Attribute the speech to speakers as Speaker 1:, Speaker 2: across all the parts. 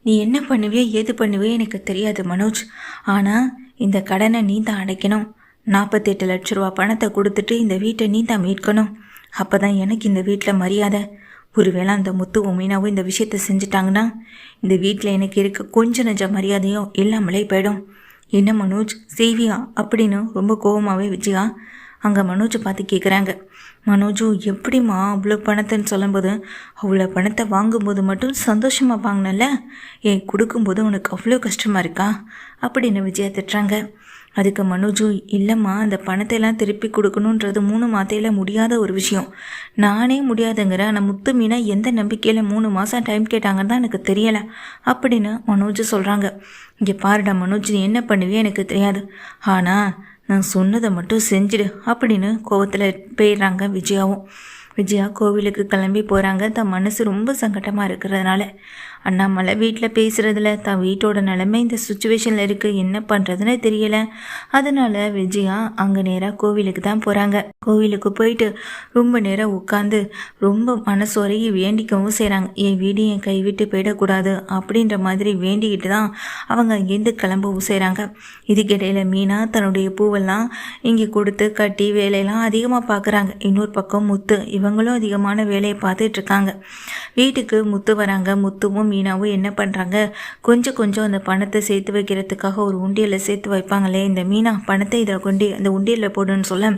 Speaker 1: நீ என்ன பண்ணுவியோ ஏது பண்ணுவியோ எனக்கு தெரியாது மனோஜ். ஆனால் இந்த கடனை நீ தான் அடைக்கணும். 48 லட்ச ரூபா பணத்தை கொடுத்துட்டு இந்த வீட்டை நீ தான் மீட்கணும். அப்போ தான் எனக்கு இந்த வீட்டில் மரியாதை. ஒருவேளை அந்த முத்துவும் மீனாவும் இந்த விஷயத்த செஞ்சுட்டாங்கன்னா இந்த வீட்டில் எனக்கு இருக்க கொஞ்ச நெஞ்ச மரியாதையும் இல்லாமலே போயிடும். என்ன மனோஜ் செய்வியா அப்படின்னு ரொம்ப கோபமாகவே விஜயா அங்கே மனோஜை பார்த்து கேட்குறாங்க. மனோஜும் எப்படிம்மா அவ்வளோ பணத்தைன்னு சொல்லும்போது, அவ்வளோ பணத்தை வாங்கும்போது மட்டும் சந்தோஷமாக வாங்கினல, ஏன் கொடுக்கும்போது உனக்கு அவ்வளோ கஷ்டமாக இருக்கா அப்படின்னு விஜயா திட்டுறாங்க. அதுக்கு மனோஜும், இல்லைம்மா அந்த பணத்தை எல்லாம் திருப்பி கொடுக்கணுன்றது 3 மாதத்தில் முடியாத ஒரு விஷயம். நானே முடியாதுங்கிற ஆனால் முத்து மீனா எந்த நம்பிக்கையில் 3 மாதம் டைம் கேட்டாங்கன்னு தான் எனக்கு தெரியலை அப்படின்னு மனோஜ் சொல்கிறாங்க. இங்கே பாருடா மனோஜ், நீ என்ன பண்ணுவியே எனக்கு தெரியாது, ஆனால் நான் சொன்னதை மட்டும் செஞ்சிடு அப்படின்னு கோவத்தில் போயிடுறாங்க விஜயாவும். விஜயா கோவிலுக்கு கிளம்பி போகிறாங்க. தன் மனசு ரொம்ப சங்கடமாக இருக்கிறதுனால. அண்ணாமலை வீட்டில் பேசுகிறதுல தான் வீட்டோட நிலைமை இந்த சுச்சுவேஷனில் இருக்குது, என்ன பண்ணுறதுன்னு தெரியலை. அதனால் விஜயா அங்கே நேராக கோவிலுக்கு தான் போகிறாங்க. கோவிலுக்கு போயிட்டு ரொம்ப நேரம் உட்காந்து ரொம்ப மனசு வரைகி வேண்டிக்கவும் செய்கிறாங்க. என் வீடு என் கைவிட்டு போயிடக்கூடாது அப்படின்ற மாதிரி வேண்டிக்கிட்டு தான் அவங்க அங்கேருந்து கிளம்பவும் செய்கிறாங்க. இதுக்கிடையில் மீனா தன்னுடைய பூவெல்லாம் இங்கே கொடுத்து கட்டி வேலையெல்லாம் அதிகமாக பார்க்குறாங்க. இன்னொரு பக்கம் முத்து இவங்களும் அதிகமான வேலையை பார்த்துட்ருக்காங்க. வீட்டுக்கு முத்து வராங்க. முத்துவும் மீனாவும் என்ன பண்ணுறாங்க, கொஞ்சம் கொஞ்சம் அந்த பணத்தை சேர்த்து வைக்கிறதுக்காக ஒரு உண்டியலில் சேர்த்து வைப்பாங்களே. இந்த மீனா பணத்தை இதை கொண்டு அந்த உண்டியலில் போடுன்னு சொல்ல,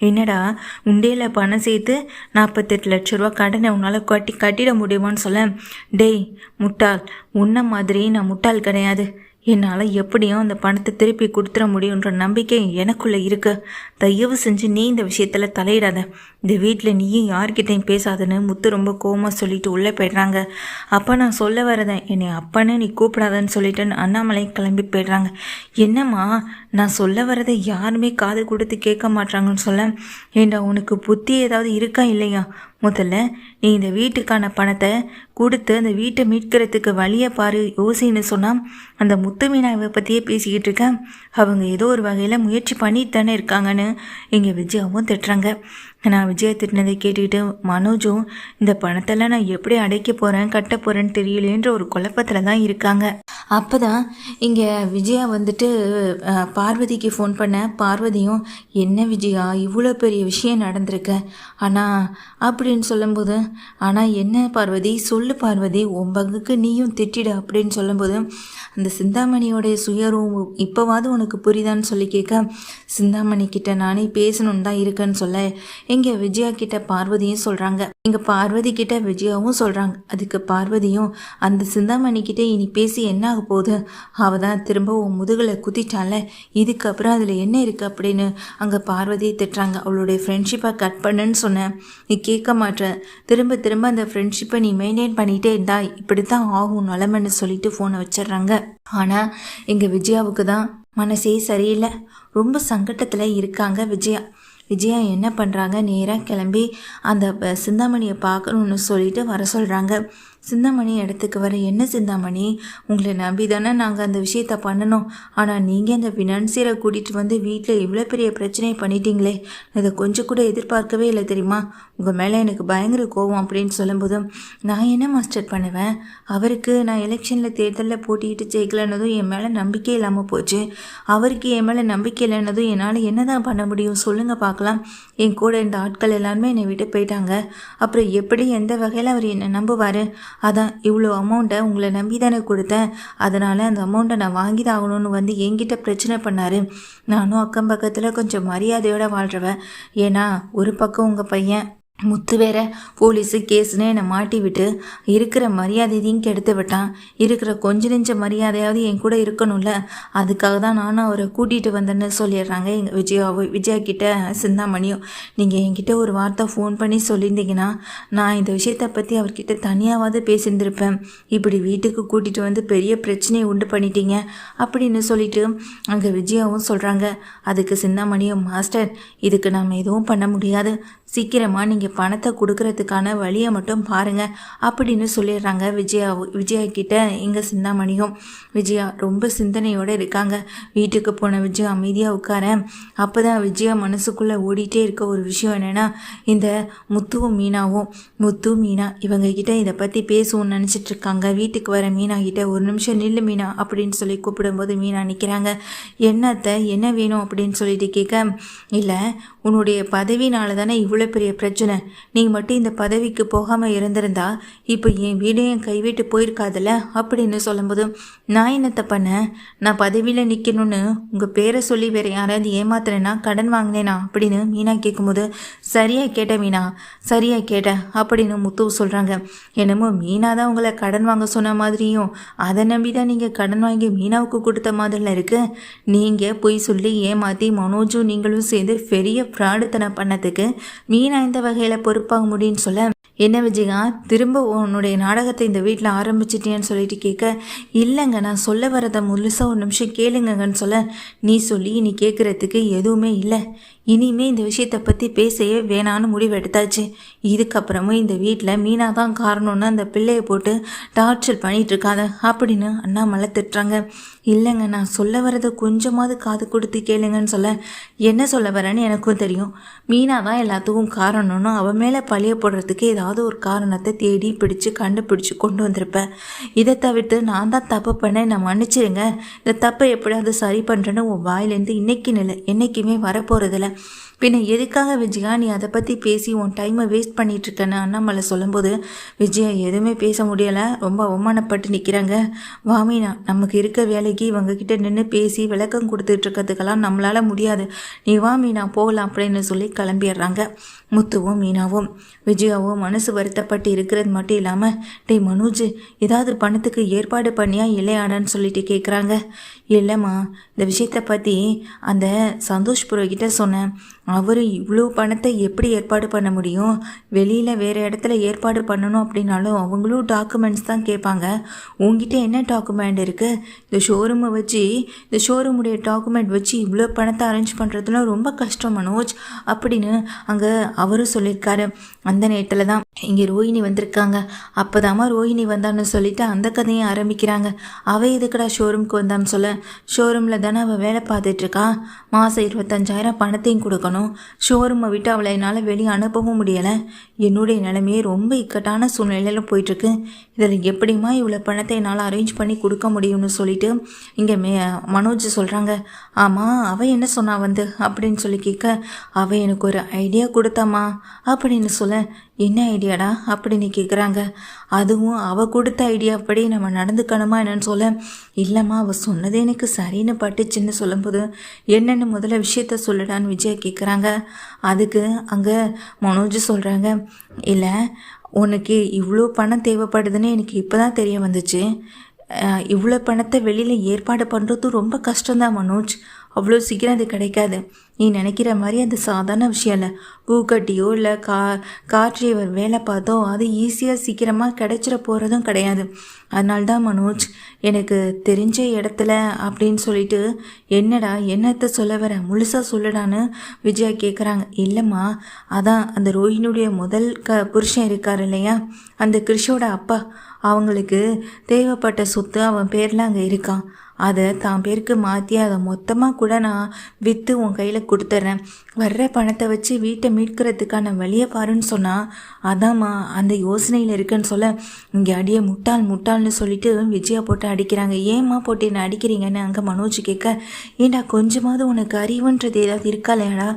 Speaker 1: என்னடா உண்டியலில் பணம் சேர்த்து 48 லட்ச ரூபா கடனை உன்னால் கட்டிட முடியுமான்னு சொல்ல, டேய் முட்டாள், உன்ன மாதிரி நான் முட்டாள் கிடையாது. என்னால் எப்படியும் அந்த பணத்தை திருப்பி கொடுத்துட முடியுன்ற நம்பிக்கை எனக்குள்ளே இருக்கு. தயவு செஞ்சு நீ இந்த விஷயத்தில் தலையிடாத. இந்த வீட்டில் நீயும் யார்கிட்டையும் பேசாதுன்னு முத்து ரொம்ப கோவமாக சொல்லிட்டு உள்ளே போய்ட்றாங்க. அப்போ நான் சொல்ல வரதேன், என்னை அப்பன்னு நீ கூப்பிடாதன்னு சொல்லிட்டு அண்ணாமலை கிளம்பி போய்ட்றாங்க. என்னம்மா நான் சொல்ல வரதை யாருமே காது கொடுத்து கேட்க மாட்டாங்கன்னு சொல்ல, ஏண்டா உனக்கு புத்தி ஏதாவது இருக்கா இல்லையா? முதல்ல நீ இந்த வீட்டுக்கான பணத்தை கொடுத்து அந்த வீட்டை மீட்கிறதுக்கு வழியை பாரு, யோசின்னு சொன்னால் அந்த முத்து மீனாவை பற்றியே பேசிக்கிட்டு இருக்கேன். அவங்க ஏதோ ஒரு வகையில் முயற்சி பண்ணிட்டு தானே இருக்காங்கன்னு இங்கே விஜயாவும் திட்டுறாங்க. நான் விஜயா திட்டினதை கேட்டுக்கிட்டு மனோஜும் இந்த பணத்தெல்லாம் நான் எப்படி அடைக்க போகிறேன் கட்ட போகிறேன்னு தெரியலேன்ற ஒரு குழப்பத்தில் தான் இருக்காங்க. அப்போ தான் இங்கே விஜயா வந்துட்டு பார்வதிக்கு ஃபோன் பண்ண. பார்வதியும், என்ன விஜயா இவ்வளோ பெரிய விஷயம் நடந்திருக்க ஆனால் அப்படின்னு சொல்லும்போது, ஆனால் என்ன பார்வதி சொல்லு பார்வதி, உன் பங்குக்கு நீயும் திட்டிடு அப்படின்னு சொல்லும்போது, அந்த சிந்தாமணியோடைய சுயரும் இப்போவாது உனக்கு புரியுதான்னு சொல்லி கேட்க, சிந்தாமணி கிட்ட நானே பேசணுன்னு தான் இருக்கேன்னு சொல்ல, இங்கே விஜயா கிட்ட பார்வதியும் சொல்கிறாங்க. இங்கே பார்வதி கிட்ட விஜயாவும் சொல்கிறாங்க. அதுக்கு பார்வதியும், அந்த சிந்தாமணி கிட்டே இனி பேசி என்ன ஆக போகுது, அவள் தான் திரும்ப உன் முதுகில் குத்திட்டால, இதுக்கப்புறம் அதில் என்ன இருக்குது அப்படின்னு அங்கே பார்வதியை திட்டுறாங்க. அவளுடைய ஃப்ரெண்ட்ஷிப்பை கட் பண்ணுன்னு சொன்னேன், நீ கேட்க மாட்டேற, திரும்ப திரும்ப அந்த ஃப்ரெண்ட்ஷிப்பை நீ மெயின்டைன் பண்ணிகிட்டே இருந்தா இப்படி தான் ஆகும் நிலமைன்னு சொல்லிட்டு ஃபோனை வச்சிடுறாங்க. ஆனால் எங்கள் விஜயாவுக்கு தான் மனசே சரியில்லை, ரொம்ப சங்கடத்தில் இருக்காங்க விஜயா என்ன பண்ணுறாங்க, நேராக கிளம்பி அந்த சிந்தாமணியை பார்க்கணுன்னு சொல்லிட்டு வர சொல்கிறாங்க. சிந்தாமணி இடத்துக்கு வர, என்ன சிந்தாமணி உங்களை நம்பி தானே நாங்கள் அந்த விஷயத்த பண்ணணும், ஆனால் நீங்கள் அந்த ஃபினான்சியரை கூட்டிகிட்டு வந்து வீட்டில் இவ்வளோ பெரிய பிரச்சனையை பண்ணிட்டீங்களே, இதை கொஞ்சம் கூட எதிர்பார்க்கவே இல்லை தெரியுமா, உங்கள் மேலே எனக்கு பயங்கர கோவம் அப்படின்னு சொல்லும்போதும், நான் என்ன மாஸ்டர் பண்ணுவேன், அவருக்கு நான் எலெக்ஷனில் தேர்தலில் போட்டிக்கிட்டு ஜெயிக்கலன்னதும் என் மேலே நம்பிக்கை இல்லாமல் போச்சு, அவருக்கு என் மேலே நம்பிக்கை இல்லைன்னதும் என்னால் என்ன தான் பண்ண முடியும் சொல்லுங்கள் பார்க்கலாம். என் கூட இந்த ஆட்கள் எல்லாருமே என்னை விட்டு போயிட்டாங்க, அப்புறம் எப்படி எந்த வகையில் அவர் என்னை நம்புவார், அதான் இவ்வளோ அமௌண்ட்டை உங்களை நம்பி தானே கொடுத்தேன், அதனால் அந்த அமௌண்ட்டை நான் வாங்கி தான் ஆகணும்னு வந்து என்கிட்ட பிரச்சனை பண்ணார். நானும் அக்கம் பக்கத்தில் கொஞ்சம் மரியாதையோடு வாழ்கிறவன், ஏன்னா ஒரு பக்கம் உங்கள் பையன் முத்து வேற போலீஸு கேஸ்னு என்னை மாட்டி விட்டு இருக்கிற மரியாதையும் கெடுத்து விட்டான், இருக்கிற கொஞ்ச நெஞ்ச மரியாதையாவது என் கூட இருக்கணும்ல, அதுக்காக தான் நானும் அவரை கூட்டிகிட்டு வந்தேன்னு சொல்லிடுறாங்க எங்கள் விஜயா கிட்ட சிந்தாமணியும். நீங்கள் என்கிட்ட ஒரு வார்த்தை ஃபோன் பண்ணி சொல்லியிருந்தீங்கன்னா நான் இந்த விஷயத்தை பற்றி அவர்கிட்ட தனியாவது பேசியிருந்திருப்பேன், இப்படி வீட்டுக்கு கூட்டிகிட்டு வந்து பெரிய பிரச்சனையை உண்டு பண்ணிட்டீங்க அப்படின்னு சொல்லிட்டு அங்கே விஜயாவும் சொல்கிறாங்க. அதுக்கு சிந்தாமணியும், மாஸ்டர் இதுக்கு நாம் எதுவும் பண்ண முடியாது, சீக்கிரமாக நீங்கள் பணத்தை கொடுக்கறதுக்கான வழியை மட்டும் பாருங்கள் அப்படின்னு சொல்லிடுறாங்க விஜயா கிட்ட எங்கள் சிந்தாமணியும். விஜயா ரொம்ப சிந்தனையோடு இருக்காங்க. வீட்டுக்கு போன விஜயா அமைதியாக உட்கார. அப்போ தான் விஜயா மனசுக்குள்ளே ஓடிட்டே இருக்க ஒரு விஷயம் என்னென்னா, இந்த முத்துவும் மீனா இவங்க கிட்ட இதை பற்றி பேசுவோம்னு நினச்சிட்டு இருக்காங்க. வீட்டுக்கு வர மீனா கிட்ட ஒரு நிமிஷம் நில்லு மீனா அப்படின்னு சொல்லி கூப்பிடும்போது மீனா நிற்கிறாங்க. என்ன வேணும் அப்படின்னு சொல்லிட்டு கேட்க, இல்லை உன்னுடைய பதவினால தானே இவ்வளோ பெரிய பிரச்சனை. நீ மட்டும் இந்த பதவிக்கு போகாமல் இருந்திருந்தா இப்போ என் வீடையும் கைவிட்டு போயிருக்காதுல்ல அப்படின்னு சொல்லும்போது, நான் என்னத்தை பண்ணேன்? நான் பதவியில் நிற்கணும்னு உங்கள் பேரை சொல்லி வேறு யாராவது ஏமாத்துறேன்னா கடன் வாங்கினேனா அப்படின்னு மீனா கேட்கும்போது, சரியாக கேட்ட மீனா, சரியாக கேட்ட அப்படின்னு முத்து சொல்கிறாங்க. என்னமோ மீனா தான் உங்களை கடன் வாங்க சொன்ன மாதிரியும் அதை நம்பி தான் நீங்கள் கடன் வாங்கி மீனாவுக்கு கொடுத்த மாதிரில இருக்குது. நீங்கள் பொய் சொல்லி ஏமாற்றி மனோஜும் நீங்களும் சேர்ந்து பெரிய ஃப்ராடுத்தனம் பண்ணதுக்கு மீனா இந்த வகையில் பொறுப்பாக முடியும்னு சொல்ல, என்ன விஜயா திரும்ப உன்னுடைய நாடகத்தை இந்த வீட்டில் ஆரம்பிச்சிட்டேன்னு சொல்லிட்டு கேட்க, இல்லைங்க நான் சொல்ல வரதை முழுசாக ஒரு நிமிஷம் கேளுங்கன்னு சொல்ல, நீ சொல்லி நீ கேட்குறதுக்கு எதுவுமே இல்லை. இனிமே இந்த விஷயத்தை பற்றி பேசவே வேணான்னு முடிவு எடுத்தாச்சு. இதுக்கப்புறமும் இந்த வீட்டில் மீனா தான் காரணம்னு அந்த பிள்ளையை போட்டு டார்ச்சர் பண்ணிகிட்டு இருக்காத அப்படின்னு அண்ணாமலை திட்டுறாங்க. இல்லைங்க நான் சொல்ல வரதை கொஞ்சமாவது காது கொடுத்து கேளுங்கன்னு சொல்ல, என்ன சொல்ல வரேன்னு எனக்கும் தெரியும். மீனா தான் எல்லாத்துக்கும் காரணம்னு அவன் மேலே பழிய போடுறதுக்கு ஏதாவது ஒரு காரணத்தை தேடி பிடிச்சு கண்டுபிடிச்சி கொண்டு வந்திருப்பேன். இதை தவிர்த்து நான் தான் தப்பு பண்ணேன், நான் மன்னிச்சிருங்க, இந்த தப்பை எப்படியாவது சரி பண்ணுறேன்னு உன் வாயிலேருந்து இன்னைக்கு நிலை என்றைக்குமே வரப்போகிறதில்ல. பின்ன எதுக்காக விஜயா நீ அதை பற்றி பேசி உன் டைமை வேஸ்ட் பண்ணிகிட்ருக்கேன்னு அண்ணாமலை சொல்லும்போது, விஜயா எதுவுமே பேச முடியலை, ரொம்ப அவமானப்பட்டு நிற்கிறாங்க. வாமினா நமக்கு இருக்க வேலைக்கு இவங்கக்கிட்ட நின்று பேசி விளக்கம் கொடுத்துட்ருக்கிறதுக்கெல்லாம் நம்மளால் முடியாது, நீ வாமினா போகலாம் அப்படின்னு சொல்லி கிளம்பிடுறாங்க. முத்துவும் மீனாவும். விஜயாவும் மனசு வருத்தப்பட்டு இருக்கிறது மட்டும் இல்லாமல், டே மனோஜ் ஏதாவது பணத்துக்கு ஏற்பாடு பண்ணியா இல்லையாடான்னு சொல்லிட்டு கேட்குறாங்க. இல்லைம்மா இந்த விஷயத்தை பற்றி அந்த சந்தோஷ் புரோகிட்ட சொன்னேன். அவர் இவ்வளோ பணத்தை எப்படி ஏற்பாடு பண்ண முடியும்? வெளியில் வேறு இடத்துல ஏற்பாடு பண்ணணும் அப்படின்னாலும் அவங்களும் டாக்குமெண்ட்ஸ் தான் கேட்பாங்க. உங்ககிட்ட என்ன டாக்குமெண்ட் இருக்குது? இந்த ஷோரூமுடைய டாக்குமெண்ட் வச்சு இவ்வளோ பணத்தை அரேஞ்ச் பண்ணுறதுலாம் ரொம்ப கஷ்டம் மனோஜ் அப்படின்னு அங்கே அவரும் சொல்லியிருக்காரு. அந்த நேரத்தில் தான் இங்கே ரோஹிணி வந்திருக்காங்க. அப்போதாம்மா ரோஹிணி வந்தான்னு சொல்லிட்டு அந்த கதையை ஆரம்பிக்கிறாங்க. அவள் எதுக்கடா ஷோரூமுக்கு வந்தான்னு சொல்ல, ஷோரூமில் தானே அவள் வேலை பார்த்துட்ருக்கா, மாதம் 25,000 பணத்தையும் கொடுக்கணும். ஷோரூமை விட்டு அவளை என்னால் வெளியே அனுப்பவும் முடியலை. என்னுடைய நிலைமையே ரொம்ப இக்கட்டான சூழ்நிலையில் போயிட்டுருக்கு. இதில் எப்படிமா இவ்வளோ பணத்தை என்னால் அரேஞ்ச் பண்ணி கொடுக்க முடியும்னு சொல்லிட்டு இங்கே மனோஜ் சொல்கிறாங்க. ஆமாம் அவள் என்ன சொன்னா வந்து அப்படின்னு சொல்லி கேட்க, அவள் எனக்கு ஒரு ஐடியா கொடுத்தாம்மா அப்படின்னு சொல்ல, என்ன ஐடியாடா அப்படின்னு கேட்குறாங்க. அதுவும் அவள் கொடுத்த ஐடியா அப்படி நம்ம நடந்துக்கணுமா என்னன்னு சொல்ல, இல்லைம்மா அவள் சொன்னதே எனக்கு சரின்னு பட்டுச்சுன்னு சொல்லும்போது, என்னென்னு முதல்ல விஷயத்த சொல்லுடான்னு விஜயா கேட்குறாங்க. அதுக்கு அங்கே மனோஜ் சொல்கிறாங்க, இல்லை உனக்கு இவ்வளோ பணம் தேவைப்படுதுன்னு எனக்கு இப்போ தான் தெரிய வந்துச்சு. இவ்வளோ பணத்தை வெளியில் ஏற்பாடு பண்ணுறதும் ரொம்ப கஷ்டம்தான் மனோஜ், அவ்வளோ சீக்கிரம் அது கிடைக்காது. நீ நினைக்கிற மாதிரி அது சாதாரண விஷயம் இல்லை. பூக்கட்டியோ இல்லை கார் டிரைவர் வேலை பார்த்தோ அது ஈஸியாக சீக்கிரமாக கிடைச்சிட போகிறதும் கிடையாது. அதனால்தான் மனோஜ் எனக்கு தெரிஞ்ச இடத்துல அப்படின்னு சொல்லிட்டு, என்னடா என்னத்தை சொல்ல வர முழுசாக சொல்லடான்னு விஜயா கேட்குறாங்க. இல்லைம்மா அதான் அந்த ரோஹினுடைய முதல் புருஷன் இருக்கார் இல்லையா, அந்த கிருஷோட அப்பா, அவங்களுக்கு தேவைப்பட்ட சொத்து அவன் பேரில் அங்கே இருக்கான். அதை தான் பேருக்கு மாற்றி அதை மொத்தமாக கூட நான் விற்று உன் கையில் கொடுத்துட்றேன். வர்ற பணத்தை வச்சு வீட்டை மீட்கிறதுக்கான வழியை பாருன்னு சொன்னால், அதாம்மா அந்த யோசனையில் இருக்குன்னு சொல்ல, இங்கே அடியே முட்டாள்னு சொல்லிட்டு விஜயா போட்டு அடிக்கிறாங்க. ஏம்மா போட்டு என்ன அடிக்கிறீங்கன்னு அங்கே மனோஜ் கேட்க, ஏண்டா கொஞ்சமாவது உனக்கு அறிவுன்றது ஏதாவது இருக்கா இல்லையாடா?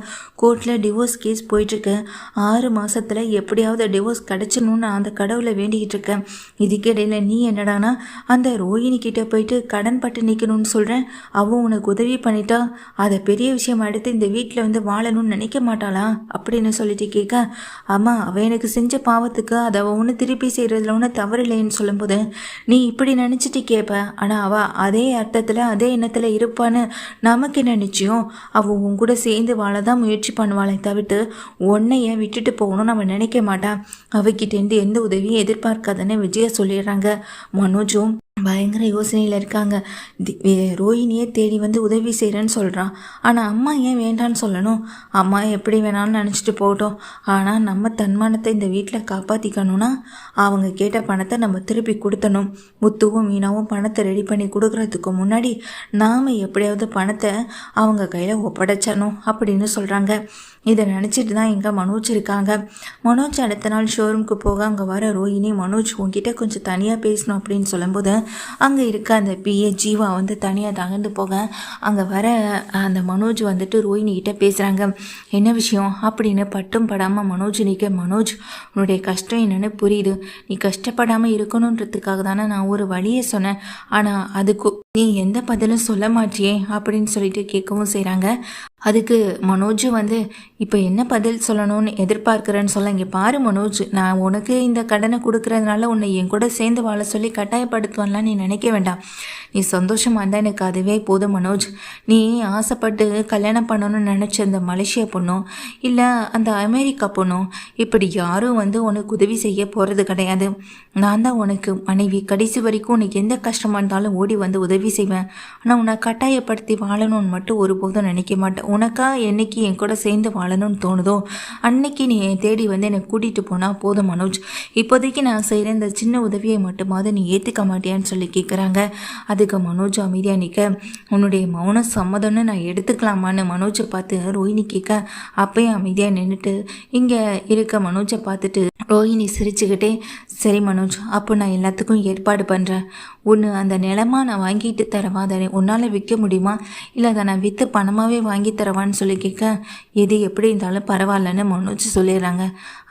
Speaker 1: கோர்ட்டில் டிவோர்ஸ் கேஸ் போயிட்டுருக்கு. 6 மாதத்தில் எப்படியாவது டிவோர்ஸ் கிடச்சிடணுன்னு அந்த கடவுளை வேண்டிக்கிட்டு இருக்கேன். இதுக்கிடையில் நீ என்னடானா அந்த ரோஹிணி கிட்டே போயிட்டு கடன் பட்டு நிற்கணும்னு சொல்கிறேன். அவன் உனக்கு உதவி பண்ணிட்டா அதை பெரிய விஷயம் எடுத்து இந்த வீட்டில் வந்து வாழணும்னு நினைக்க மாட்டாளா அப்படின்னு சொல்லிட்டு கேட்க, ஆமாம் அவள் எனக்கு செஞ்ச பாவத்துக்கு அதை அவள் ஒன்று திருப்பி செய்கிறதுல ஒன்று தவறு இல்லைன்னு சொல்லும்போது, நீ இப்படி நினச்சிட்டு கேட்ப, ஆனால் அவள் அதே அர்த்தத்தில் அதே எண்ணத்தில் இருப்பான்னு நமக்கு என்ன நிச்சயம்? அவள் உன் கூட சேர்ந்து வாழ தான் முயற்சி பண்ணுவாளை தவிர்த்து உன்னைய விட்டுட்டு போகணும்னு அவன் நினைக்க மாட்டான். அவகிட்டேருந்து எந்த உதவியும் எதிர்பார்க்காதன்னு விஜயா சொல்லிடுறாங்க. மனோஜும் பயங்கர யோசனையில் இருக்காங்க. ரோஹிணியே தேடி வந்து உதவி செய்கிறேன்னு சொல்கிறான். ஆனால் அம்மா ஏன் வேண்டான்னு சொல்லணும்? அம்மா எப்படி வேணாலும் நினச்சிட்டு போகட்டும். ஆனால் நம்ம தன்மானத்தை இந்த வீட்டில் காப்பாற்றிக்கணும்னா அவங்க கேட்ட பணத்தை நம்ம திருப்பி கொடுத்தணும். முத்துவும் மீனாவும் பணத்தை ரெடி பண்ணி கொடுக்குறதுக்கு முன்னாடி நாம் எப்படியாவது பணத்தை அவங்க கையில் ஒப்படைச்சணும் அப்படின்னு சொல்கிறாங்க. இதை நினச்சிட்டு தான் எங்கே மனோஜ் இருக்காங்க. மனோஜ் அடுத்த நாள் ஷோரூமுக்கு போக அங்கே வர ரோஹிணி, மனோஜ் உங்ககிட்ட கொஞ்சம் தனியாக பேசணும் அப்படின்னு சொல்லும்போது அங்கே இருக்க அந்த பிஏ ஜீவா வந்து தனியாக தகர்ந்து போக அங்கே வர அந்த மனோஜ் வந்துட்டு ரோஹிணிகிட்ட பேசுகிறாங்க. என்ன விஷயம் அப்படின்னு பட்டும் படாமல் மனோஜ் நிற்க, மனோஜ் உன்னுடைய கஷ்டம் என்னென்னு புரியுது. நீ கஷ்டப்படாமல் இருக்கணுன்றதுக்காக தானே நான் ஒரு வழியை சொன்னேன். ஆனால் அதுக்கு நீ எந்த பதிலும் சொல்ல மாட்டியே அப்படின்னு சொல்லிட்டு கேட்கவும் செய்கிறாங்க. அதுக்கு மனோஜ் வந்து இப்போ என்ன பதில் சொல்லணும்னு எதிர்பார்க்குறேன்னு சொல்ல, இங்கே பாரு மனோஜ், நான் உனக்கு இந்த கடனை கொடுக்கறதுனால உன்னை என் கூட சேர்ந்து வாழ சொல்லி கட்டாயப்படுத்துவான்லாம் நீ நினைக்க வேண்டாம். நீ சந்தோஷமாக இருந்தால் எனக்கு அதுவே போதும் மனோஜ். நீ ஆசைப்பட்டு கல்யாணம் பண்ணணும்னு நினச்ச அந்த மலேசியா பொண்ணும் இல்லை அந்த அமெரிக்கா பொண்ணும் இப்படி யாரும் வந்து உனக்கு உதவி செய்ய போகிறது கிடையாது. நான் தான் உனக்கு மனைவி. கடைசி வரைக்கும் உனக்கு எந்த கஷ்டமாக இருந்தாலும் ஓடி வந்து உதவி செய்வேன். ஆனால் உன்னை கட்டாயப்படுத்தி வாழணும்னு மட்டும் ஒருபோதும் நினைக்க மாட்டேன். உனக்கா என்னைக்கு என் கூட சேர்ந்து வாழணும்னு தோணுதோ அன்னைக்கு நீ தேடி வந்து என்னை கூட்டிகிட்டு போனால் போதும் மனோஜ். இப்போதைக்கு நான் செய்கிற இந்த சின்ன உதவியை மட்டுமாவது நீ ஏற்றுக்க மாட்டியான்னு சொல்லி கேட்குறாங்க. அதுக்கு மனோஜ் அமைதியாக நிற்க, உன்னுடைய மௌன சம்மதம்னு நான் எடுத்துக்கலாமான்னு மனோஜை பார்த்து ரோஹிணி கேட்க, அப்பயும் அமைதியாக நின்றுட்டு இங்கே இருக்க மனோஜை பார்த்துட்டு ரோஹிணி சிரிச்சுக்கிட்டே, சரி மனோஜ், அப்போ நான் எல்லாத்துக்கும் ஏற்பாடு பண்ணுறேன். ஒன்று அந்த நிலமா நான் வாங்கிட்டு தரவா, அதை உன்னால் விற்க முடியுமா, இல்லை அதை நான் விற்று பணமாகவே வாங்கி தரவான்னு சொல்லி கேட்க, எது எப்படி இருந்தாலும் பரவாயில்லன்னு மனோஜ் சொல்லிடுறாங்க.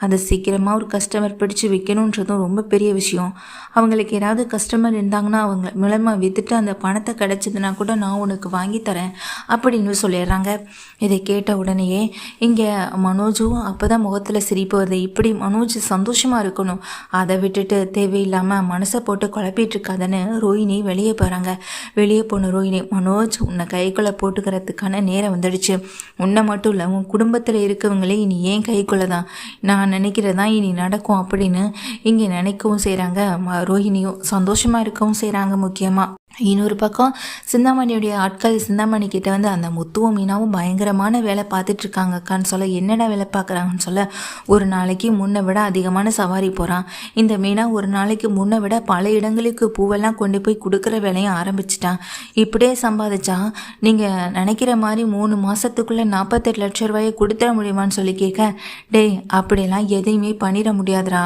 Speaker 1: அதை சீக்கிரமாக ஒரு கஸ்டமர் பிடிச்சி விற்கணுன்றதும் ரொம்ப பெரிய விஷயம். அவங்களுக்கு ஏதாவது கஸ்டமர் இருந்தாங்கன்னா அவங்க மூலமாக விற்றுட்டு அந்த பணத்தை கிடச்சிதுன்னா கூட நான் உனக்கு வாங்கி தரேன் அப்படின்னு சொல்லிடுறாங்க. இதை கேட்ட உடனேயே இங்கே மனோஜும் அப்போ தான் முகத்தில் சிரிப்பு வருது. இப்படி மனோஜ் சந்தோஷமாக இருக்கணும், அதை விட்டுட்டு தேவையில்லாமல் மனசை போட்டு குழப்பிட்டு இருக்காதுன்னு ரோஹிணி வெளியே போகிறாங்க. வெளியே போன ரோஹிணி, மனோஜ் உன்னை கைக்குள்ளே போட்டுக்கிறதுக்கான நேரம் வந்துடுச்சு. உன்னை மட்டும் இல்லை உன் குடும்பத்தில் இருக்கவங்களே இனி ஏன் கைக்குள்ளே தான், நான் நினைக்கிறதான் இனி நடக்கும் அப்படின்னு இங்கே நினைக்கவும் செய்கிறாங்க. ரோஹிணியும் சந்தோஷமாக இருக்கவும் செய்கிறாங்க. முக்கியமாக இன்னொரு பக்கம் சிந்தாமணியுடைய ஆட்கள் சிந்தாமணி கிட்ட வந்து அந்த முத்துவும் மீனாவும் பயங்கரமான வேலை பார்த்துட்ருக்காங்க அக்கான்னு சொல்ல, என்னடா வேலை பார்க்குறாங்கன்னு சொல்ல, ஒரு நாளைக்கு முன்னை விட அதிகமான சவாரி போகிறான். இந்த மீனா ஒரு நாளைக்கு முன்னை விட பல இடங்களுக்கு பூவெல்லாம் கொண்டு போய் கொடுக்குற வேலையும் ஆரம்பிச்சிட்டான். இப்படியே சம்பாதிச்சா நீங்கள் நினைக்கிற மாதிரி 3 மாதத்துக்குள்ளே 48 லட்சம் ரூபாயை கொடுத்துட முடியுமான்னு சொல்லி கேட்க, டேய் அப்படிலாம் எதையுமே பண்ணிட முடியாதுடா.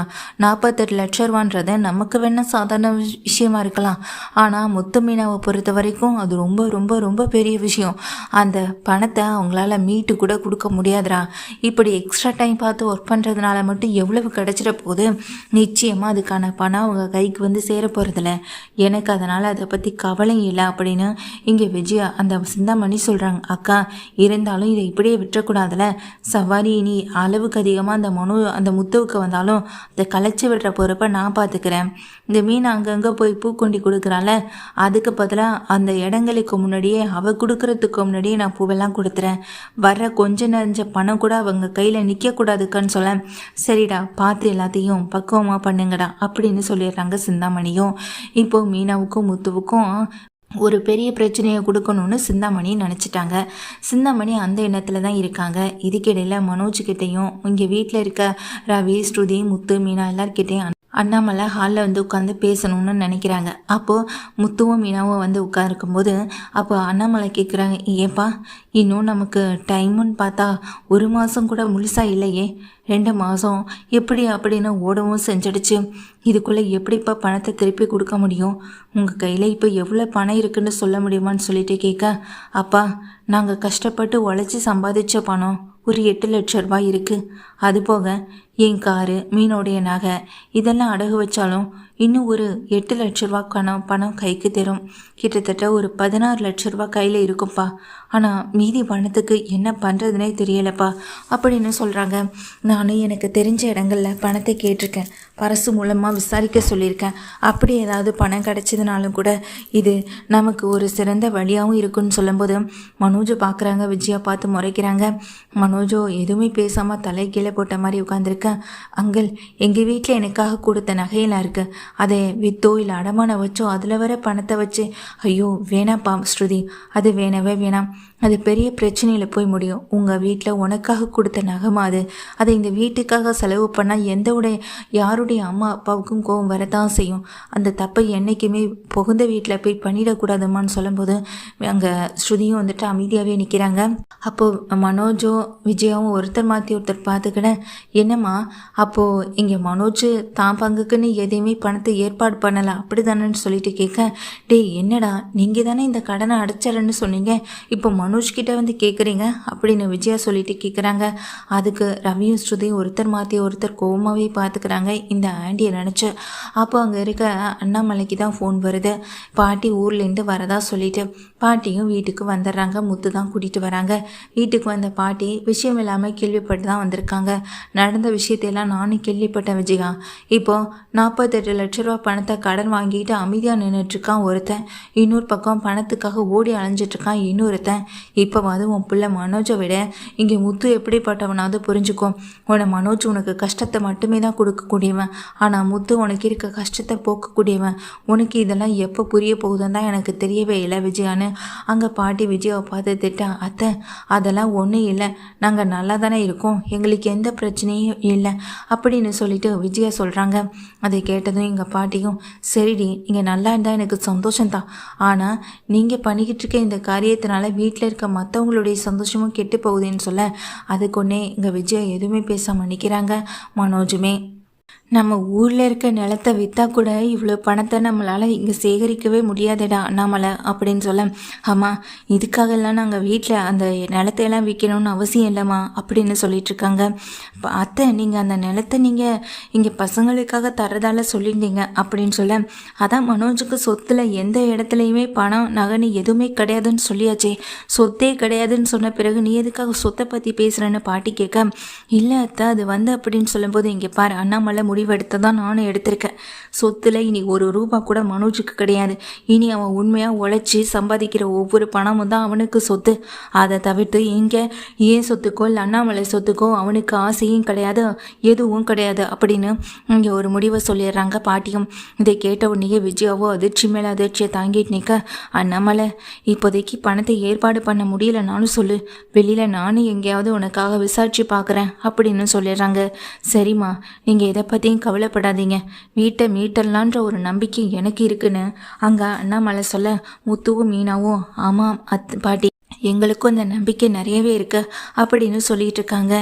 Speaker 1: 48 லட்ச ரூபான்றதை நமக்கு வேணால் சாதாரண விஷயமா இருக்கலாம், ஆனால் முத்து மீனாவை பொறுத்த வரைக்கும் அது ரொம்ப ரொம்ப ரொம்ப பெரிய விஷயம். அந்த பணத்தை அவங்களால மீட்டு கூட கொடுக்க முடியாதுடா. இப்படி எக்ஸ்ட்ரா டைம் பார்த்து ஒர்க் பண்ணுறதுனால மட்டும் எவ்வளவு கிடச்சிட போகுது, நிச்சயமாக அதுக்கான பணம் அவங்க கைக்கு வந்து சேர போகிறதில்ல. எனக்கு அதனால் அதை பற்றி கவலை இல்லை அப்படின்னு இங்கே விஜயா அந்த சிந்தாமணி சொல்கிறாங்க. அக்கா இருந்தாலும் இதை இப்படியே விட்டுறக்கூடாதுல, சவாரி இனி அளவுக்கு அதிகமாக அந்த முத்துவுக்கு வந்தாலும் அதை களைச்சி விடுற பொறுப்பை நான் பார்த்துக்கிறேன். இந்த மீன் அங்கங்கே போய் பூக்கொண்டி கொடுக்குறால, அதுக்கு பதிலாக அந்த இடங்களுக்கு முன்னாடியே அவள் கொடுக்கறதுக்கு முன்னாடியே நான் பூவெல்லாம் கொடுத்துறேன். வர்ற கொஞ்சம் நெஞ்ச பணம் கூட அவங்க கையில் நிற்கக்கூடாதுக்கான்னு சொல்ல, சரிடா பார்த்து எல்லாத்தையும் பக்குவமாக பண்ணுங்கடா அப்படின்னு சொல்லிடுறாங்க சிந்தாமணியும். இப்போது மீனாவுக்கும் முத்துவுக்கும் ஒரு பெரிய பிரச்சனையை கொடுக்கணும்னு சிந்தாமணி நினச்சிட்டாங்க. சிந்தாமணி அந்த எண்ணத்தில் தான் இருக்காங்க. இதுக்கிடையில் மனோஜ்கிட்டையும் இங்கே வீட்டில் இருக்க ரவி, ஸ்ருதி, முத்து, மீனா எல்லார்கிட்டையும் அண்ணாமலை ஹாலில் வந்து உட்காந்து பேசணும்னு நினைக்கிறாங்க. அப்போது முத்துவும் மீனாவும் வந்து உட்காந்துருக்கும்போது அப்போ அண்ணாமலை கேட்குறாங்க, ஏப்பா இன்னும் நமக்கு டைமுன்னு பார்த்தா 1 மாதம் கூட முழுசாக இல்லையே, 2 மாதம் எப்படி அப்படின்னு ஓடவும் செஞ்சிடுச்சு. இதுக்குள்ளே எப்படிப்பா பணத்தை திருப்பி கொடுக்க முடியும்? உங்கள் கையில் இப்போ எவ்வளோ பணம் இருக்குன்னு சொல்ல முடியுமான்னு சொல்லிட்டு கேட்க, அப்பா நாங்கள் கஷ்டப்பட்டு உழைச்சி சம்பாதிச்ச பணம் ஒரு 8 லட்ச ரூபாய் இருக்குது. அது போக என் காரு, மீனோடைய நகை இதெல்லாம் அடகு வச்சாலும் இன்னும் ஒரு 8 லட்ச ரூபா பணம் கைக்கு தரும். கிட்டத்தட்ட ஒரு 16 லட்ச ரூபா கையில் இருக்கும்ப்பா. ஆனால் மீதி பணத்துக்கு என்ன பண்ணுறதுனே தெரியலப்பா அப்படின்னு சொல்கிறாங்க. நானும் எனக்கு தெரிஞ்ச இடங்களில் பணத்தை கேட்டிருக்கேன், பரசு மூலமாக விசாரிக்க சொல்லியிருக்கேன். அப்படி ஏதாவது பணம் கிடச்சதுனாலும் கூட இது நமக்கு ஒரு சிறந்த வழியாகவும் இருக்குன்னு சொல்லும்போது மனோஜை பார்க்குறாங்க. விஜயா பார்த்து முறைக்கிறாங்க. மனோஜோ எதுவுமே பேசாமல் தலை கீழே போட்ட மாதிரி உட்காந்துருக்கேன். அங்கிள் எங்கள் வீட்டில் எனக்காக கொடுத்த நகையெல்லாம் இருக்குது, அதை விற்றோ இல்லை அடமானம் வச்சோ அதில் வர பணத்தை வச்சு ஐயோ வேணாப்பா ஸ்ருதி, அது வேணவே வேணாம். அது பெரிய பிரச்சனையில் போய் முடியும். உங்கள் வீட்டில் உனக்காக கொடுத்த நகமா அது. அதை இந்த வீட்டுக்காக செலவு பண்ணால் யாருடைய அம்மா அப்பாவுக்கும் கோவம் வரதான் செய்யும். அந்த தப்பை என்றைக்குமே புகுந்த வீட்டில் போய் பண்ணிடக்கூடாதுமான்னு சொல்லும்போது அங்கே ஸ்ருதியும் வந்துட்டு அமைதியாகவே நிற்கிறாங்க. அப்போது மனோஜோ விஜயாவும் ஒருத்தர் மாற்றி ஒருத்தர் பார்த்துக்கிட, என்னம்மா அப்போது இங்கே மனோஜ் தான் பங்குக்குன்னு எதையுமே பணத்தை ஏற்பாடு பண்ணலை அப்படி தானேன்னு சொல்லிட்டு கேட்க, டேய் என்னடா நீங்கள் தானே இந்த கடனை அடைச்சிடறேன்னு சொன்னீங்க, இப்போ மனோஜ்கிட்ட வந்து கேட்குறீங்க அப்படின்னு விஜயா சொல்லிட்டு கேட்குறாங்க. அதுக்கு ரவியும் ஸ்ருதியும் ஒருத்தர் மாற்றி ஒருத்தர் கோவமாகவே பார்த்துக்கிறாங்க இந்த ஆண்டியை நினச்சி. அப்போ அங்கே இருக்க அண்ணாமலைக்கு தான் ஃபோன் வருது. பாட்டி ஊர்லேருந்து வரதா சொல்லிட்டு பாட்டியும் வீட்டுக்கு வந்துடுறாங்க. முத்து தான் கூட்டிகிட்டு வராங்க. வீட்டுக்கு வந்த பாட்டி விஷயம் இல்லாமல் கேள்விப்பட்டு தான் வந்திருக்காங்க. நடந்த விஷயத்தையெல்லாம் நானும் கேள்விப்பட்டேன் விஜயா. இப்போது 48 லட்ச ரூபா பணத்தை கடன் வாங்கிட்டு அமைதியாக நின்றுட்டுருக்கான் ஒருத்தன். இன்னொரு பக்கம் பணத்துக்காக ஓடி அலைஞ்சிட்ருக்கான் இன்னொருத்தன். இப்போவாது உன் பிள்ளை மனோஜை விட இங்கே முத்து எப்படிப்பட்டவனாவது புரிஞ்சுக்கும். மனோஜ் உனக்கு கஷ்டத்தை மட்டுமே தான் கொடுக்கக்கூடியவன், ஆனால் முத்து உனக்கு இருக்க கஷ்டத்தை போக்கக்கூடியவன். உனக்கு இதெல்லாம் எப்போ புரிய போகுதுன்னு தான் எனக்கு தெரியவே இல்லை விஜயான்னு அங்கே பாட்டி விஜயாவை பார்த்து திட்டா. அத்தை அதெல்லாம் ஒன்றும் இல்லை, நாங்கள் நல்லா தானே இருக்கோம், எங்களுக்கு எந்த பிரச்சனையும் இல்லை அப்படின்னு சொல்லிட்டு விஜயா சொல்கிறாங்க. அதை கேட்டதும் எங்கள் பாட்டியும் சரிடி நீங்கள் நல்லா இருந்தால் எனக்கு சந்தோஷம்தான், ஆனால் நீங்கள் பண்ணிக்கிட்டு இருக்க இந்த காரியத்தினால வீட்டில் இருக்க மற்றவங்களுடைய சந்தோஷமும் கெட்டு போகுதுன்னு சொல்ல அதுக்கு ஒன்றே இங்கே விஜயா எதுவுமே பேசாமல் நிற்கிறாங்க. மனோஜுமே நம்ம ஊரில் இருக்க நிலத்தை விற்றா கூட இவ்வளோ பணத்தை நம்மளால் இங்கே சேகரிக்கவே முடியாதடா அண்ணாமலை அப்படின்னு சொல்ல, ஆமாம் இதுக்காகலாம் நாங்கள் வீட்டில் அந்த நிலத்தையெல்லாம் விற்கணும்னு அவசியம் இல்லைம்மா அப்படின்னு சொல்லிட்டுருக்காங்க. அத்தை நீங்கள் அந்த நிலத்தை நீங்கள் இங்கே பசங்களுக்காக தரதால சொல்லியிருந்தீங்க அப்படின்னு சொல்ல, அதான் மனோஜுக்கு சொத்தில் எந்த இடத்துலையுமே பணம் நகனு எதுவுமே கிடையாதுன்னு சொல்லியாச்சே, சொத்தே கிடையாதுன்னு சொன்ன பிறகு நீ எதுக்காக சொத்தை பற்றி பேசுகிறேன்னு பாட்டி கேட்க, இல்லை அத்தை அது வந்து அப்படின்னு சொல்லும்போது இங்கே பாரு அண்ணாமலை முடிவெடுத்து தான் நானும் எடுத்திருக்கேன். சொத்துல இனி ஒரு ரூபா கூட மனோஜுக்கு கிடையாது. இனி அவன் உண்மையாக உழைச்சி சம்பாதிக்கிற ஒவ்வொரு பணமும் தான் அவனுக்கு சொத்து. அதை தவிர்த்து இங்கே ஏன் சொத்துக்கோ இல்லை அண்ணாமலை சொத்துக்கோ அவனுக்கு ஆசையும் கிடையாது எதுவும் கிடையாது அப்படின்னு இங்கே ஒரு முடிவை சொல்லிடுறாங்க பாட்டியும். இதை கேட்ட உடனே விஜயாவோ அதிர்ச்சி மேலே அதிர்ச்சியை தாங்கிட்டு நிற்க, அண்ணாமலை இப்போதைக்கு பணத்தை ஏற்பாடு பண்ண முடியலனாலும் சொல்லு, வெளியில் நானும் எங்கேயாவது உனக்காக விசாரிச்சு பார்க்குறேன் அப்படின்னு சொல்லிடுறாங்க. சரிம்மா நீங்கள் இதை பற்றியும் கவலைப்படாதீங்க, வீட்டை மீட்டர்லான்ற ஒரு நம்பிக்கை எனக்கு இருக்குன்னு அங்கே அண்ணாமலை சொல்ல, முத்துவும் மீனாவும் ஆமாம் பாட்டி எங்களுக்கும் அந்த நம்பிக்கை நிறையவே இருக்கு அப்படின்னு சொல்லிட்டு இருக்காங்க.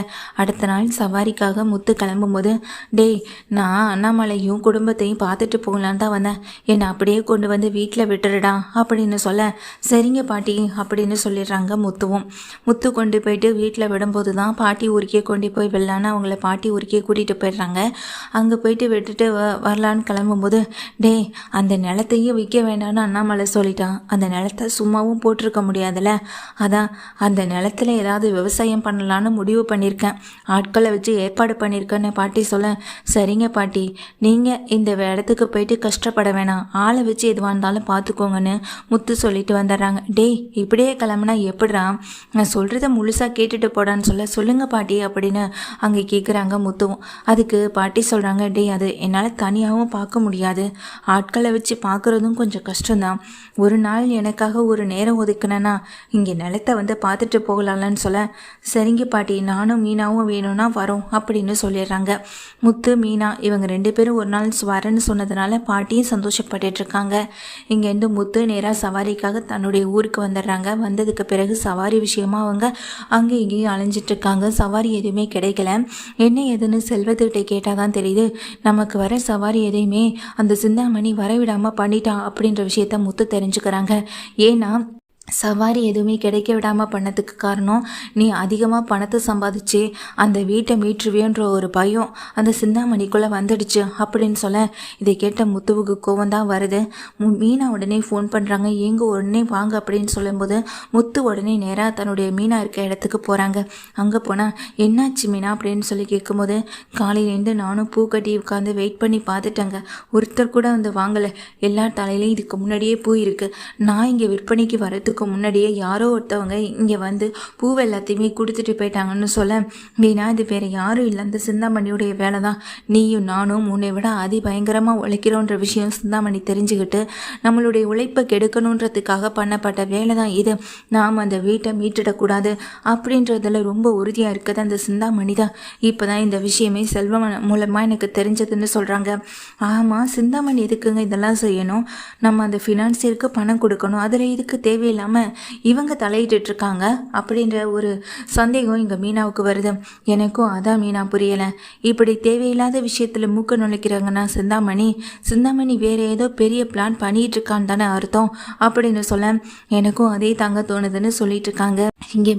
Speaker 1: அடுத்த நாள் சவாரிக்காக முத்து கிளம்பும்போது, டேய் நான் அண்ணாமலையும் குடும்பத்தையும் பார்த்துட்டு போகலான்னு தான் வந்தேன், என்னை அப்படியே கொண்டு வந்து வீட்டில் விட்டுடுடா அப்படின்னு சொல்ல, சரிங்க பாட்டி அப்படின்னு சொல்லிடுறாங்க முத்துவும். முத்து கொண்டு போயிட்டு வீட்டில் விடும்போது தான் பாட்டி ஊருக்கே கொண்டு போய் விடலான்னு அவங்கள பாட்டி ஊருக்கே கூட்டிகிட்டு போயிடுறாங்க. அங்கே போயிட்டு விட்டுட்டு வரலான்னு கிளம்பும்போது, டேய் அந்த நிலத்தையும் விற்க வேண்டாம்னு அண்ணாமலை சொல்லிட்டான், அந்த நிலத்தை சும்மாவும் போட்டிருக்க முடியாதுல்ல, அதான் அந்த நிலத்தில் ஏதாவது விவசாயம் பண்ணலான்னு முடிவு பண்ணியிருக்கேன், ஆட்களை வச்சு ஏற்பாடு பண்ணியிருக்கேன்னு பாட்டி சொல்ல, சரிங்க பாட்டி நீங்கள் இந்த இடத்துக்கு போயிட்டு கஷ்டப்பட வேணாம், ஆளை வச்சு எதுவாக இருந்தாலும் பார்த்துக்கோங்கன்னு முத்து சொல்லிட்டு வந்துடுறாங்க. டேய் இப்படியே கிளம்புனா எப்படிடா, நான் சொல்கிறத முழுசாக கேட்டுட்டு போடான்னு சொல்லுங்க பாட்டி அப்படின்னு அங்கே கேட்குறாங்க முத்துவும். அதுக்கு பாட்டி சொல்கிறாங்க, டேய் அது என்னால் தனியாகவும் பார்க்க முடியாது, ஆட்களை வச்சு பார்க்குறதும் கொஞ்சம் கஷ்டம்தான், ஒரு நாள் எனக்காக ஒரு நேரம் ஒதுக்குனேன்னா இங்கே நிலத்தை வந்து பார்த்துட்டு போகலாம்னு சொல்ல, சரிங்க பாட்டி நானும் மீனாவும் வேணும்னா வரோம் அப்படின்னு சொல்லிடுறாங்க. முத்து மீனா இவங்க 2 பேரும் ஒரு நாள் வரேன்னு சொன்னதுனால பாட்டியும் சந்தோஷப்பட்டு இருக்காங்க. இங்கேருந்து முத்து நேராக சவாரிக்காக தன்னுடைய ஊருக்கு வந்துடுறாங்க. வந்ததுக்கு பிறகு சவாரி விஷயமா அவங்க அங்கே இங்கேயும் அலைஞ்சிட்டு இருக்காங்க. சவாரி எதுவுமே கிடைக்கல. என்ன ஏதுன்னு செல்வத்துக்கிட்ட கேட்டால் தான் தெரியுது, நமக்கு வர சவாரி எதையுமே அந்த சிந்தாமணி வரவிடாமல் பண்ணிட்டான் அப்படின்ற விஷயத்த முத்து தெரிஞ்சுக்கிறாங்க. ஏன்னா சவாரி எதுவுமே கிடைக்க விடாமல் பண்ணதுக்கு காரணம் நீ அதிகமாக பணத்தை சம்பாதிச்சு அந்த வீட்டை மீட்டுருவியோன்ற ஒரு பயம் அந்த சிந்தாமணிக்குள்ளே வந்துடுச்சு அப்படின்னு சொல்ல, இதை கேட்ட முத்துவுக்கு கோவம் தான் வருது. மீனா உடனே ஃபோன் பண்ணுறாங்க, எங்க உடனே வாங்க அப்படின்னு சொல்லும்போது முத்து உடனே நேராக தன்னுடைய மீனா இருக்க இடத்துக்கு போகிறாங்க. அங்கே போனால் என்னாச்சு மீனா அப்படின்னு சொல்லி கேட்கும்போது, காலையிலேருந்து நானும் பூ கட்டி உட்காந்து வெயிட் பண்ணி பார்த்துட்டேங்க, ஒருத்தர் கூட வந்து வாங்கலை, எல்லா தலையிலையும் இதுக்கு முன்னாடியே பூ இருக்குது, நான் இங்கே விற்பனைக்கு வரதுக்கு வரத்துக்கு முன்னாடியே யாரோ ஒருத்தவங்க இங்கே வந்து பூவை எல்லாத்தையுமே கொடுத்துட்டு போயிட்டாங்கன்னு சொல்ல, மீனா இது வேறு யாரும் இல்லை, அந்த சிந்தாமணியுடைய வேலை தான். நீயும் நானும் உன்னை விட பயங்கரமாக உழைக்கிறோன்ற விஷயம் சிந்தாமணி தெரிஞ்சுக்கிட்டு நம்மளுடைய உழைப்பை கெடுக்கணுன்றதுக்காக பண்ணப்பட்ட வேலை தான் இது. நாம் அந்த வீட்டை மீட்டிடக்கூடாது அப்படின்றதுல ரொம்ப உறுதியாக இருக்குது அந்த சிந்தாமணி தான். இப்போ தான் இந்த விஷயமே செல்வம் மூலமாக எனக்கு தெரிஞ்சதுன்னு சொல்கிறாங்க. ஆமாம், சிந்தாமணி எதுக்குங்க இதெல்லாம் செய்யணும்? நம்ம அந்த ஃபினான்சியருக்கு பணம் கொடுக்கணும், அதில் இதுக்கு தேவையில்லாமல் இவங்க தலையிட்டு இருக்காங்க அப்படின்ற ஒரு சந்தேகம் இங்கே மீனாவுக்கு வருது. எனக்கும் அதான் மீனா புரியலை. இப்படி தேவையில்லாத விஷயத்தில் மூக்க நுழைக்கிறாங்கன்னா சிந்தாமணி வேற ஏதோ பெரிய பிளான் பண்ணிட்டு இருக்கான்னு தானே அர்த்தம் அப்படின்னு சொல்ல, எனக்கும் அதே தாங்க தோணுதுன்னு சொல்லிட்டு இருக்காங்க. இங்கே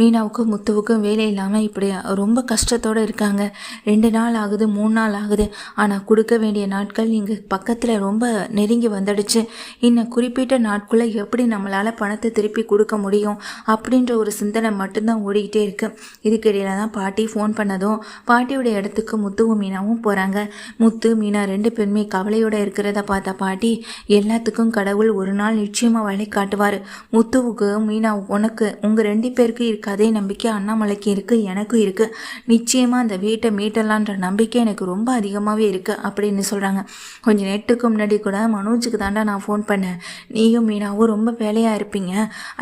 Speaker 1: மீனாவுக்கும் முத்துவுக்கும் வேலை இல்லாமல் இப்படி ரொம்ப கஷ்டத்தோடு இருக்காங்க. 2 நாள் ஆகுது, 3 நாள் ஆகுது. ஆனால் கொடுக்க வேண்டிய நாட்கள் இங்கே பக்கத்தில் ரொம்ப நெருங்கி வந்துடுச்சு. இன்னும் குறிப்பிட்ட நாட்குள்ளே எப்படி நம்மளால் பணத்தை திருப்பி கொடுக்க முடியும் அப்படின்ற ஒரு சிந்தனை மட்டும்தான் ஓடிக்கிட்டே இருக்கு. இதுக்கிடையில தான் பாட்டி ஃபோன் பண்ணதும் பாட்டியோட இடத்துக்கு முத்துவும் மீனாவும் போகிறாங்க. முத்து மீனா 2 பேருமே கவலையோடு இருக்கிறத பார்த்த பாட்டி, எல்லாத்துக்கும் கடவுள் ஒரு நாள் நிச்சயமாக வழி காட்டுவார். முத்துவுக்கு மீனா உனக்கு உங்கள் 2 பேருக்கு இருக்க அதே நம்பிக்கை அண்ணாமலைக்கு இருக்குது, எனக்கும் இருக்குது. நிச்சயமாக அந்த வீட்டை மீட்டலான்ற நம்பிக்கை எனக்கு ரொம்ப அதிகமாகவே இருக்குது அப்படின்னு சொல்கிறாங்க. கொஞ்சம் நேரத்துக்கு முன்னாடி கூட மனோஜுக்கு தாண்டா நான் ஃபோன் பண்ணேன். நீயும் மீனாவும் ரொம்ப வேலையாக இருப்பீங்க,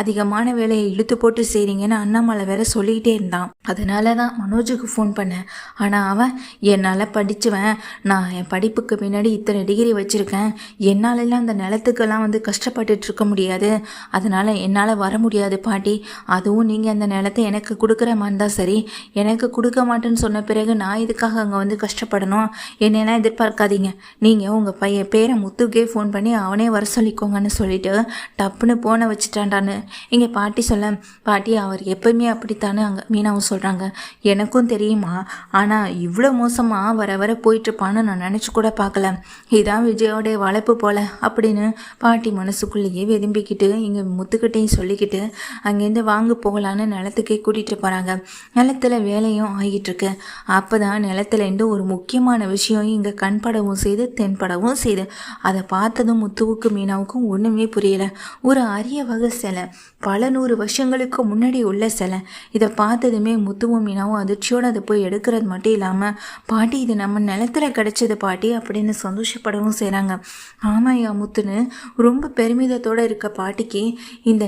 Speaker 1: அதிகமான வேலையை இழுத்து போட்டு செய்கிறீங்கன்னு அண்ணாமலை வேற சொல்லிக்கிட்டே இருந்தான். அதனால தான் மனோஜுக்கு ஃபோன் பண்ணேன். ஆனால் அவன் என்னால் படிச்சுவேன், நான் என் படிப்புக்கு பின்னாடி இத்தனை டிகிரி வச்சுருக்கேன், என்னாலெல்லாம் அந்த நிலத்துக்கெல்லாம் வந்து கஷ்டப்பட்டுட்டு இருக்க முடியாது, அதனால் என்னால் வர முடியாது பாட்டி, அதுவும் நீங்கள் அந்த நிலத்தை எனக்கு கொடுக்குற மாதிரி தான் சரி, எனக்கு கொடுக்க மாட்டேன்னு சொன்ன பிறகு நான் இதுக்காக அங்கே வந்து கஷ்டப்படணும், என்னெல்லாம் எதிர்பார்க்காதீங்க. நீங்கள் உங்கள் பேரை முத்துக்கே ஃபோன் பண்ணி அவனே வர சொல்லிக்கோங்கன்னு சொல்லிட்டு டப்புன்னு போனை வச்சுட்டான்டான்னு இங்கே பாட்டி சொல்ல, பாட்டி அவர் எப்பவுமே அப்படித்தானே அங்கே மீனாவும் சொல்கிறாங்க. எனக்கும் தெரியுமா, ஆனால் இவ்வளோ மோசமாக வர வர போயிட்டுருப்பான்னு நான் நினச்சி கூட பார்க்கல. இதான் விஜயோடைய வளர்ப்பு போல அப்படின்னு பாட்டி மனசுக்குள்ளேயே விரும்பிக்கிட்டு இங்கே முத்துக்கிட்டையும் சொல்லிக்கிட்டு அங்கேருந்து வாங்க போகலான்னு நிலத்துக்கே கூட்டிகிட்டு போகிறாங்க. நிலத்தில் வேலையும் ஆகிட்டுருக்கு. அப்போ தான் நிலத்துலேருந்து ஒரு முக்கியமான விஷயம் இங்கே கண்படவும் செய்து தென்படவும் செய்து. அதை பார்த்ததும் முத்துவுக்கு மீனாவுக்கும் ஒன்றுமே புரியலை. ஒரு அரிய வகை சிலை, பல 100 வருஷங்களுக்கு முன்னாடி உள்ள சிலை. இதை பார்த்ததுமே முத்துவும் மீனாவும் அதிர்ச்சியோடு அதை போய் எடுக்கிறது மட்டும் இல்லாமல், பாட்டி இது நம்ம நிலத்தில் கிடைச்சது பாட்டி அப்படின்னு சந்தோஷப்படவும் செய்கிறாங்க. ஆமாயா முத்துன்னு ரொம்ப பெருமிதத்தோடு இருக்க பாட்டிக்கு இந்த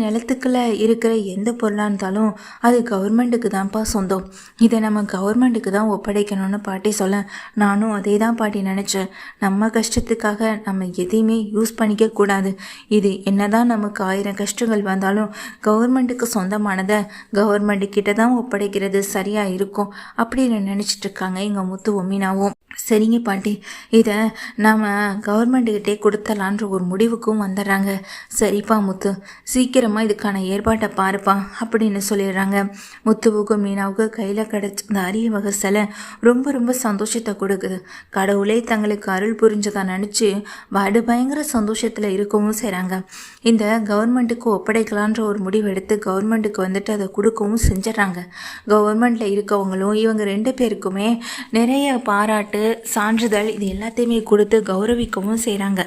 Speaker 1: நிலத்துக்குள்ள இருக்கிற எந்த பொருளாக இருந்தாலும் அது கவர்மெண்ட்டுக்கு தான்ப்பா சொந்தம், இதை நம்ம கவர்மெண்ட்டுக்கு தான் ஒப்படைக்கணும்னு பாட்டி சொல்ல, நானும் அதே தான் பாட்டி நினச்சேன். நம்ம கஷ்டத்துக்காக நம்ம எதையுமே யூஸ் பண்ணிக்க கூடாது. இது என்னதான் நமக்கு 1000 கஷ்டங்கள் வந்தாலும் கவர்மெண்ட்டுக்கு சொந்தமானதை கவர்மெண்ட்டு கிட்ட தான் ஒப்படைக்கிறது சரியாக இருக்கும் அப்படின்னு நினச்சிட்டு இருக்காங்க எங்கள் முத்துவும் மீனாவும். சரிங்க பாட்டி, இதை நாம் கவர்மெண்ட்டுக்கிட்டே கொடுத்தலான்ற ஒரு முடிவுக்கும் வந்துடுறாங்க. சரிப்பா முத்து, சீக்கிரமாக இதுக்கான ஏற்பாட்டை பாருப்பா அப்படின்னு சொல்லிடுறாங்க. முத்துவுக்கும் மீனாவுக்கும் கையில் கிடச்ச அந்த அரிய வகை சிலை ரொம்ப ரொம்ப சந்தோஷத்தை கொடுக்குது. கடவுளே தங்களுக்கு அருள் புரிஞ்சதை நினச்சி பயங்கர சந்தோஷத்தில் இருக்கவும் செய்கிறாங்க. இந்த கவர்மெண்ட்டுக்கு ஒப்படைக்கலான்ற ஒரு முடிவு எடுத்து கவர்மெண்ட்டுக்கு வந்துட்டு அதை கொடுக்கவும் செஞ்சிடறாங்க. கவர்மெண்ட்டில் இருக்கவங்களும் இவங்க 2 பேருக்குமே நிறைய பாராட்டு, சான்றிதழ் இது எல்லாத்தையுமே கொடுத்து கௌரவிக்கவும் செய்கிறாங்க.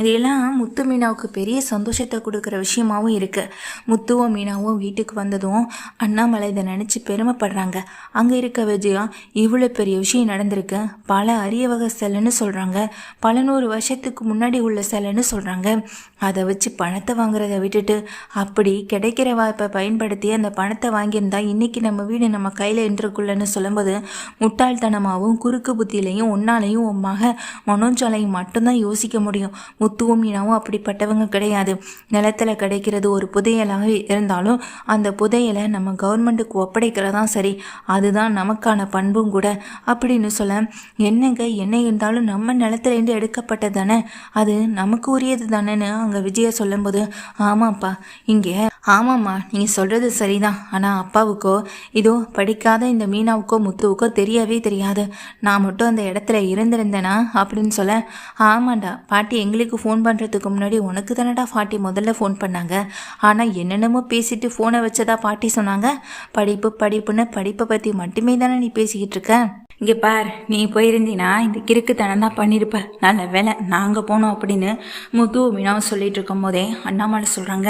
Speaker 1: இதெல்லாம் முத்து மீனாவுக்கு பெரிய சந்தோஷத்தை கொடுக்குற விஷயமாகவும் இருக்குது. முத்துவும் மீனாவும் வீட்டுக்கு வந்ததும் அண்ணாமலை இதை நினச்சி பெருமைப்படுறாங்க. அங்கே இருக்க விஜயா, இவ்வளோ பெரிய விஷயம் நடந்திருக்கு, பல அரிய வகை சிலைன்னு சொல்கிறாங்க, பல 100 வருஷத்துக்கு முன்னாடி உள்ள சிலைன்னு சொல்கிறாங்க. அதை வச்சு பணத்தை வாங்குறத விட்டுட்டு அப்படி கிடைக்கிற வாய்ப்பை பயன்படுத்தி அந்த பணத்தை வாங்கியிருந்தா இன்றைக்கி நம்ம வீடு நம்ம கையில் என்றுக்குள்ளன்னு சொல்லும்போது முட்டாள்தனமாகவும் குறுக்கு புத்தியிலையும் ஒன்னாலையும் உன் மக மனோஜாலையும் மட்டும்தான் யோசிக்க முடியும். முத்துவும் மீனாவும் அப்படிப்பட்டவங்க கிடையாது. நிலத்தில் கிடைக்கிறது ஒரு புதையலாக இருந்தாலும் அந்த புதையலை நம்ம கவர்மெண்ட்டுக்கு ஒப்படைக்கிறதான் சரி, அதுதான் நமக்கான பண்பும் கூட அப்படின்னு சொல்ல, என்னங்க என்ன இருந்தாலும் நம்ம நிலத்துலேருந்து எடுக்கப்பட்டது தானே, அது நமக்கு உரியது தானேன்னு அங்கே விஜயா சொல்லும்போது, ஆமாப்பா இங்கே ஆமாம்மா நீங்கள் சொல்கிறது சரிதான், ஆனால் அப்பாவுக்கோ இதோ படிக்காத இந்த மீனாவுக்கோ முத்துவுக்கோ தெரியவே தெரியாது, நான் மட்டும் அந்த இடத்துல இருந்திருந்தேனா அப்படின்னு சொல்ல, ஆமாண்டா பாட்டி எங்களுக்கு ஃபோன் பண்ணுறதுக்கு முன்னாடி உனக்கு தானடா பாட்டி முதல்ல ஃபோன் பண்ணாங்க, ஆனால் என்னென்னமோ பேசிட்டு ஃபோனை வச்சதா பாட்டி சொன்னாங்க, படிப்புன்னு படிப்பை பற்றி மட்டுமே தானே நீ பேசிக்கிட்டு இருக்க, இங்கே பார், நீ போயிருந்தீன்னா இந்த கிறுக்குத்தனம் தான் பண்ணியிருப்ப. நல்ல வேலை நாங்கள் போனோம் அப்படின்னு முத்து மீனாவும் சொல்லிட்டு இருக்கும் போதே அண்ணாமலை சொல்கிறாங்க,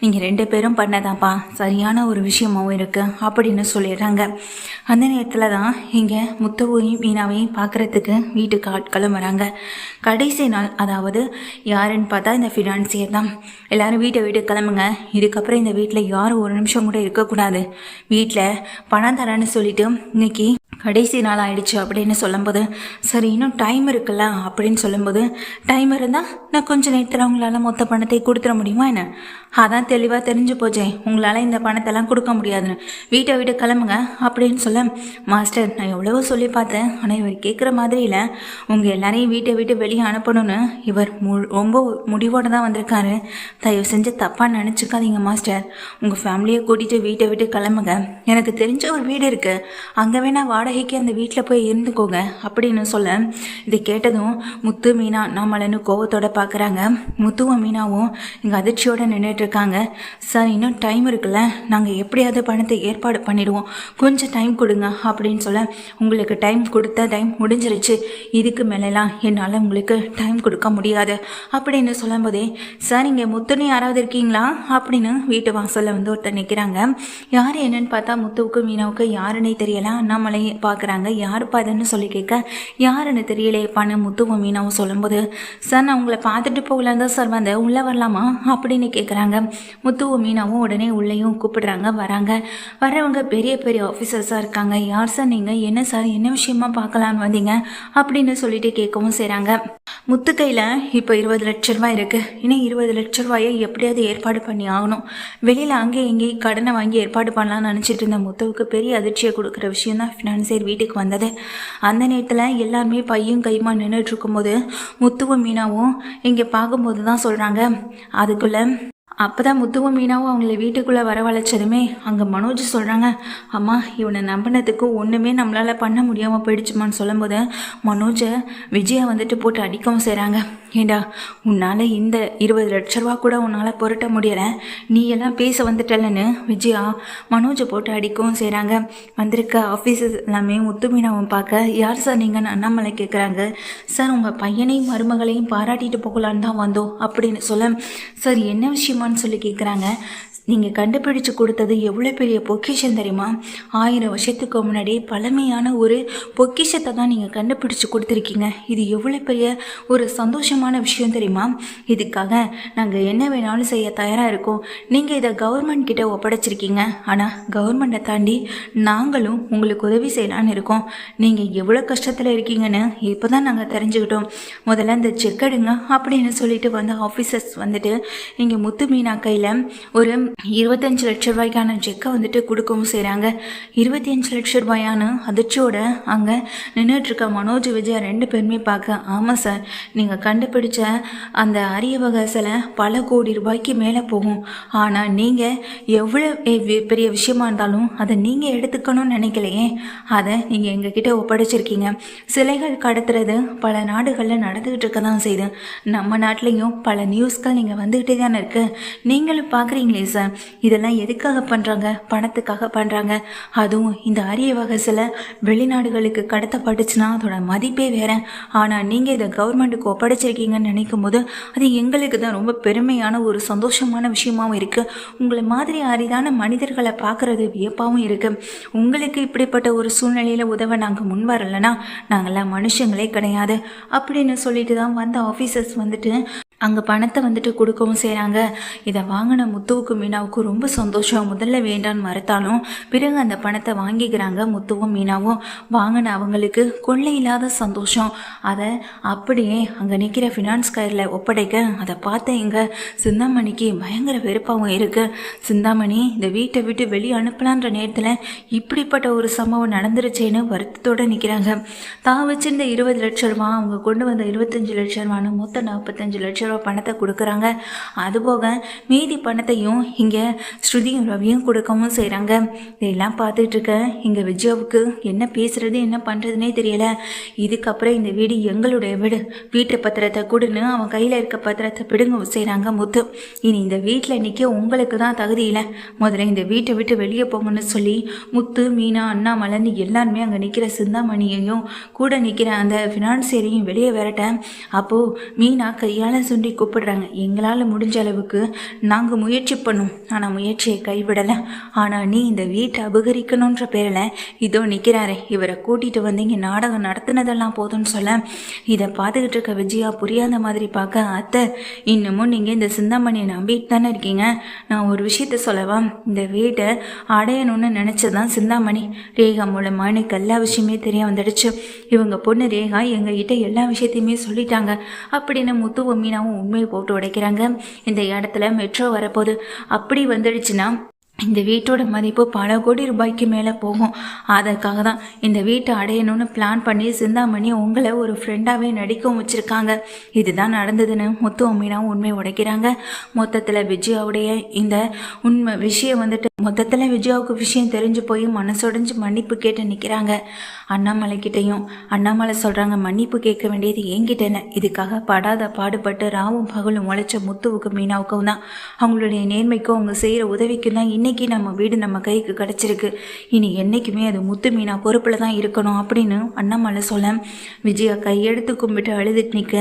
Speaker 1: நீங்கள் 2 பேரும் பண்ணதாப்பா சரியான ஒரு விஷயமாகவும் இருக்குது அப்படின்னு சொல்லிடுறாங்க. அந்த நேரத்தில் தான் இங்கே முத்துவையும் மீனாவையும் பார்க்குறதுக்கு வீட்டுக்கு ஆட்களும் வராங்க. கடைசி நாள், அதாவது யாருன்னு பார்த்தா இந்த ஃபினான்சியர் தான். எல்லோரும் வீட்டை கிளம்புங்க, இதுக்கப்புறம் இந்த வீட்டில் யாரும் ஒரு நிமிஷம் கூட இருக்கக்கூடாது, வீட்டில் பணம் தரேன்னு சொல்லிட்டு இன்னைக்கு கடைசி நாள் ஆயிடுச்சு அப்படின்னு சொல்லும்போது, சரி இன்னும் டைம் இருக்குல்ல அப்படின்னு சொல்லும்போது, டைம் இருந்தால் நான் கொஞ்சம் நேரத்தில் உங்களால் மொத்த பணத்தை கொடுத்துட முடியுமா என்ன? அதான் தெளிவாக தெரிஞ்சு போச்சேன், உங்களால் இந்த பணத்தெல்லாம் கொடுக்க முடியாதுன்னு, வீட்டை கிளம்புங்க அப்படின்னு சொல்ல, மாஸ்டர் நான் எவ்வளவோ சொல்லி பார்த்தேன், ஆனால் இவர் கேட்குற மாதிரி இல்லை, உங்கள் எல்லாரையும் வீட்டை வெளியே அனுப்பணும்னு இவர் ரொம்ப முடிவோடு தான் வந்திருக்காரு, தயவு செஞ்சு தப்பாக நினச்சிக்காதீங்க மாஸ்டர், உங்கள் ஃபேமிலியை கூட்டிகிட்டு வீட்டை கிளம்புங்க, எனக்கு தெரிஞ்ச ஒரு வீடு இருக்குது, அங்கே வேணா வாடகைக்கு அந்த வீட்டில் போய் இருந்துக்கோங்க அப்படின்னு சொல்ல, இதை கேட்டதும் முத்து மீனா நம்மளன்னு கோவத்தோட பார்க்குறாங்க. முத்துவும் மீனாவும் இங்கே அதிர்ச்சியோடு நின்றுட்டு இருக்காங்க. சார் இன்னும் டைம் இருக்குல்ல, நாங்கள் எப்படியாவது பணத்தை ஏற்பாடு பண்ணிடுவோம், கொஞ்சம் டைம் கொடுங்க அப்படின்னு சொல்ல, உங்களுக்கு டைம் கொடுத்த டைம் முடிஞ்சிருச்சு, இதுக்கு மேலெல்லாம் என்னால் உங்களுக்கு டைம் கொடுக்க முடியாது அப்படின்னு சொல்லும்போதே, சார் இங்கே முத்துன்னு யாராவது இருக்கீங்களா அப்படின்னு வீட்டு வாசலில் வந்து ஒருத்தர் நிற்கிறாங்க. யார் என்னன்னு பார்த்தா முத்துவுக்கு மீனாவுக்கு யாருன்னே தெரியல. அண்ணாமலை பார்க்குறாங்க, யாருப்பா அதுன்னு சொல்லி கேட்க, யாருன்னு தெரியலையப்பான்னு முத்துவும் மீனாவும் சொல்லும்போது, சார் நான் உங்களை பார்த்துட்டு போகலான் தான் சார் வந்தேன், உள்ளே வரலாமா அப்படின்னு கேட்குறாங்க. முத்துவும் மீனாவும் உடனே உள்ளேயும் கூப்பிடுறாங்க. வரவங்க பெரிய பெரிய ஆஃபீஸர்ஸாக இருக்காங்க. யார் சார் நீங்கள், என்ன சார், என்ன விஷயமா பார்க்கலான்னு வந்தீங்க அப்படின்னு சொல்லிட்டு கேட்கவும் செய்கிறாங்க. முத்து கையில் இப்போ 20 லட்ச ரூபாய் இருக்குது, இன்னும் 20 லட்ச ரூபாயை எப்படியாவது ஏற்பாடு பண்ணி ஆகணும், வெளியில் அங்கேயும் இங்கேயும் கடனை வாங்கி ஏற்பாடு பண்ணலாம்னு நினச்சிட்டு இருந்த முத்துவுக்கு பெரிய அதிர்ச்சியை கொடுக்குற விஷயம் தான் ஃபினான்சியர் வீட்டுக்கு வந்தது. அந்த நேரத்தில் எல்லாருமே பையும் கையுமா நின்றுட்டு இருக்கும்போது முத்துவும் மீனாவும் இங்கே பார்க்கும்போது தான் சொல்கிறாங்க, அதுக்குள்ளே அப்போ தான் முத்துவும் மீனாவும் அவங்கள வீட்டுக்குள்ளே வரவழைச்சதுமே அங்கே மனோஜ் சொல்கிறாங்க, அம்மா இவனை நம்பினதுக்கு ஒன்றுமே நம்மளால் பண்ண முடியாமல் போயிடுச்சுமான்னு சொல்லும்போது மனோஜை விஜயா வந்துட்டு போட்டு அடிக்கவும் செய்கிறாங்க. ஏண்டா உன்னால் இந்த 20 லட்ச ரூபா கூட உன்னால் புரட்ட முடியலை, நீ எல்லாம் பேச வந்துட்டலன்னு விஜயா மனோஜை போட்டு அடிக்கவும் செய்கிறாங்க. வந்திருக்க ஆஃபீஸர்ஸ் எல்லாமே முத்து மீனாவும் பார்க்க, யார் சார் நீங்கன்னு அண்ணாமலை கேட்குறாங்க. சார் உங்கள் பையனையும் மருமகளையும் பாராட்டிட்டு போகலான்னு தான் வந்தோம் அப்படின்னு சொல்ல, சார் என்ன விஷயமான்னு சொல்லி கேட்குறாங்க. நீங்கள் கண்டுபிடிச்சு கொடுத்தது எவ்வளோ பெரிய பொக்கிஷம் தெரியுமா, 1000 வருஷத்துக்கு முன்னாடி பழமையான ஒரு பொக்கிஷத்தை தான் நீங்கள் கண்டுபிடிச்சு கொடுத்துருக்கீங்க, இது எவ்வளோ பெரிய ஒரு சந்தோஷமான விஷயம் தெரியுமா, இதுக்காக நாங்கள் என்ன வேணாலும் செய்ய தயாராக இருக்கோம், நீங்கள் இதை கவர்மெண்ட் கிட்ட ஒப்படைச்சிருக்கீங்க, ஆனால் கவர்மெண்ட்டை தாண்டி நாங்களும் உங்களுக்கு உதவி செய்யலான்னு இருக்கோம், நீங்கள் எவ்வளோ கஷ்டத்தில் இருக்கீங்கன்னு இப்போ தான் நாங்கள் தெரிஞ்சுக்கிட்டோம், முதல்ல இந்த செக் எடுங்க அப்படின்னு சொல்லிட்டு வந்த ஆஃபீஸர்ஸ் வந்துட்டு இங்கே முத்து மீனா கையில் ஒரு 25 லட்ச ரூபாய்க்கான செக்கை வந்துட்டு கொடுக்கவும் செய்கிறாங்க. 25 லட்ச ரூபாயான அதிர்ச்சியோட அங்கே நின்றுட்டுருக்க மனோஜ் விஜயா 2 பேருமே பார்க்க, ஆமாம் சார் நீங்கள் கண்டுபிடிச்ச அந்த அரிய வகை சிலை பல கோடி ரூபாய்க்கு மேலே போகும், ஆனால் நீங்கள் எவ்வளோ பெரிய விஷயமா இருந்தாலும் அதை நீங்கள் எடுத்துக்கணும்னு நினைக்கலையே, அதை நீங்கள் எங்ககிட்ட ஒப்படைச்சிருக்கீங்க, சிலைகள் கடத்துறது பல நாடுகளில் நடந்துக்கிட்டு இருக்க தான் செய்யுது, நம்ம நாட்டிலையும் பல நியூஸ்கள் நீங்கள் வந்துக்கிட்டே தானே இருக்குது, நீங்களும் பார்க்குறீங்களே சார், இதெல்லாம் எதுக்காக பண்ணுறாங்க, பணத்துக்காக பண்ணுறாங்க, அதுவும் இந்த அரிய வகை சில வெளிநாடுகளுக்கு கடத்தப்பட்டுச்சுன்னா அதோட மதிப்பே வேறு, ஆனால் நீங்கள் இதை கவர்மெண்ட்டுக்கு ஒப்படைச்சிருக்கீங்கன்னு நினைக்கும் போது அது எங்களுக்கு தான் ரொம்ப பெருமையான ஒரு சந்தோஷமான விஷயமாகவும் இருக்குது, உங்களை மாதிரி அரிதான மனிதர்களை பார்க்குறது வியப்பாகவும் இருக்குது, உங்களுக்கு இப்படிப்பட்ட ஒரு சூழ்நிலையில் உதவ நாங்கள் முன் வரலைன்னா நாங்கள்லாம் மனுஷங்களே கிடையாது அப்படின்னு சொல்லிட்டு தான் வந்த ஆஃபீஸர்ஸ் வந்துட்டு அங்கே பணத்தை வந்துட்டு கொடுக்கவும் செய்கிறாங்க. இதை வாங்கின முத்துவுக்கும் மீனாவுக்கும் ரொம்ப சந்தோஷம், முதல்ல வேண்டான்னு மறுத்தாலும் பிறகு அந்த பணத்தை வாங்கிக்கிறாங்க. முத்துவும் மீனாவும் வாங்கின அவங்களுக்கு கொள்ளை இல்லாத சந்தோஷம், அதை அப்படியே அங்கே நிற்கிற ஃபினான்ஸ் கையில் ஒப்படைக்க அதை பார்த்த எங்கள் சிந்தாமணிக்கு பயங்கர வெறுப்பாகவும் இருக்குது. சிந்தாமணி இந்த வீட்டை விட்டு வெளியே அனுப்பலான்ற நேரத்தில் இப்படிப்பட்ட ஒரு சம்பவம் நடந்துருச்சேன்னு வருத்தத்தோடு நிற்கிறாங்க. தான் வச்சிருந்த 20 லட்ச ரூபா அவங்க கொண்டு வந்த 25 லட்ச ரூபான்னு மொத்தம் 45 லட்ச ரூபா ரூபா பணத்தை கொடுக்குறாங்க. அதுபோக மீதி பணத்தையும் இங்கே ஸ்ருதியும் ரவியும் கொடுக்கவும் செய்கிறாங்க. இதெல்லாம் பார்த்துட்டு இருக்க இங்கே விஜயாவுக்கு என்ன பேசுறது என்ன பண்ணுறதுனே தெரியல. இதுக்கப்புறம் இந்த வீடு எங்களுடைய வீடு, வீட்டு பத்திரத்தை கொடுன்னு அவன் கையில் இருக்க பத்திரத்தை பிடுங்க செய்கிறாங்க முத்து. இனி இந்த வீட்டில் நிற்க உங்களுக்கு தான் தகுதி இல்லை, முதல்ல இந்த வீட்டை விட்டு வெளியே போங்கன்னு சொல்லி முத்து, மீனா, அண்ணாமலைன்னு எல்லாருமே அங்கே நிற்கிற சிந்தாமணியையும் கூட நிற்கிற அந்த ஃபினான்சியரையும் வெளியே விரட்ட. அப்போது மீனா கையால் சுண்டி கூப்பிடுறாங்க. எங்களால் முடிஞ்ச அளவுக்கு நாங்கள் முயற்சி பண்ணோம், ஆனால் முயற்சியை கைவிடலை. ஆனால் நீ இந்த வீட்டை அபகரிக்கணுன்ற பேரில் இதோ நிற்கிறாரே, இவரை கூட்டிகிட்டு வந்து இங்கே நாடகம் நடத்துனதெல்லாம் போதும்னு சொல்ல இதை பார்த்துக்கிட்டு இருக்க விஜயா புரியாத மாதிரி பார்க்க, அத்தை இன்னமும் நீங்கள் இந்த சிந்தாமணியை நம்பிட்டு தானே இருக்கீங்க, நான் ஒரு விஷயத்த சொல்லவா, இந்த வீட்டை அடையணும்னு நினச்சதான் சிந்தாமணி. ரேகா மூலமாக எனக்கு எல்லா விஷயமே தெரிய வந்துடுச்சு. இவங்க பொண்ணு ரேகா எங்ககிட்ட எல்லா விஷயத்தையுமே சொல்லிட்டாங்க அப்படின்னு முத்துவும் மீனாவும் உண்மையை போட்டு உடைக்கிறாங்க. இந்த இடத்துல மெட்ரோ வரப்போகுது, அப்படி வந்துடுச்சுன்னா இந்த வீட்டோட மதிப்பு பல கோடி ரூபாய்க்கு மேலே போகும். அதற்காக தான் இந்த வீட்டை அடையணும்னு பிளான் பண்ணி சிந்தாமணி உங்களை ஒரு ஃப்ரெண்டாகவே நடிக்கவும் வச்சுருக்காங்க. இதுதான் நடந்ததுன்னு முத்துவும் மீனாவும் உண்மையை உடைக்கிறாங்க. மொத்தத்தில் விஜயாவுடைய இந்த உண்மை விஷயம் வந்துட்டு மொத்தத்தில் விஜயாவுக்கு விஷயம் தெரிஞ்சு போய் மனசுடைஞ்சு மன்னிப்பு கேட்டு நிற்கிறாங்க. அண்ணாமலைக்கிட்டையும் அண்ணாமலை சொல்கிறாங்க, மன்னிப்பு கேட்க வேண்டியது என்கிட்ட இல்லை, இதுக்காக படாத பாடுபட்டு ராவும் பகலும் உழைச்ச முத்துவுக்கும் மீனாவுக்கும் தான், அவங்களுடைய நேர்மைக்கும் அவங்க செய்கிற உதவிக்கும் தான் இன்னைக்கு நம்ம வீடு நம்ம கைக்கு கிடச்சிருக்கு. இனி என்றைக்குமே அது முத்து மீனா பொறுப்பில் தான் இருக்கணும் அப்படின்னு அண்ணாமலை சொல்ல விஜயா கையெடுத்து கும்பிட்டு அழுதுட்டு நிற்க,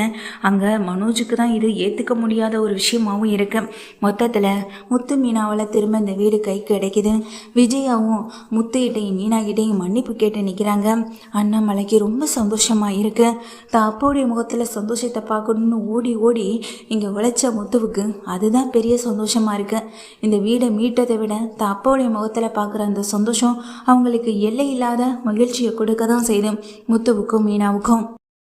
Speaker 1: அங்கே மனோஜுக்கு தான் இது ஏற்றுக்க முடியாத ஒரு விஷயமாகவும் இருக்கு. மொத்தத்தில் முத்து மீனாவால் திரும்ப இந்த வீடு கைக்கு கிடைக்குது. விஜயாவும் முத்துகிட்டையும் மீனாகிட்டையும் மன்னிப்பு கேட்டு நிற்கிறாங்க. அண்ணாமலைக்கு ரொம்ப சந்தோஷமாக இருக்கு. தான் அப்போடைய முகத்தில் சந்தோஷத்தை பார்க்கணுன்னு ஓடி ஓடி இங்கே உழைச்ச முத்துவுக்கு அதுதான் பெரிய சந்தோஷமாக இருக்கு. இந்த வீடை மீட்டதை விட தான் அப்போடைய முகத்தில் பார்க்குற அந்த சந்தோஷம் அவங்களுக்கு எல்லை இல்லாத மகிழ்ச்சியை கொடுக்க தான் செய்யுது முத்துவுக்கும் மீனாவுக்கும்.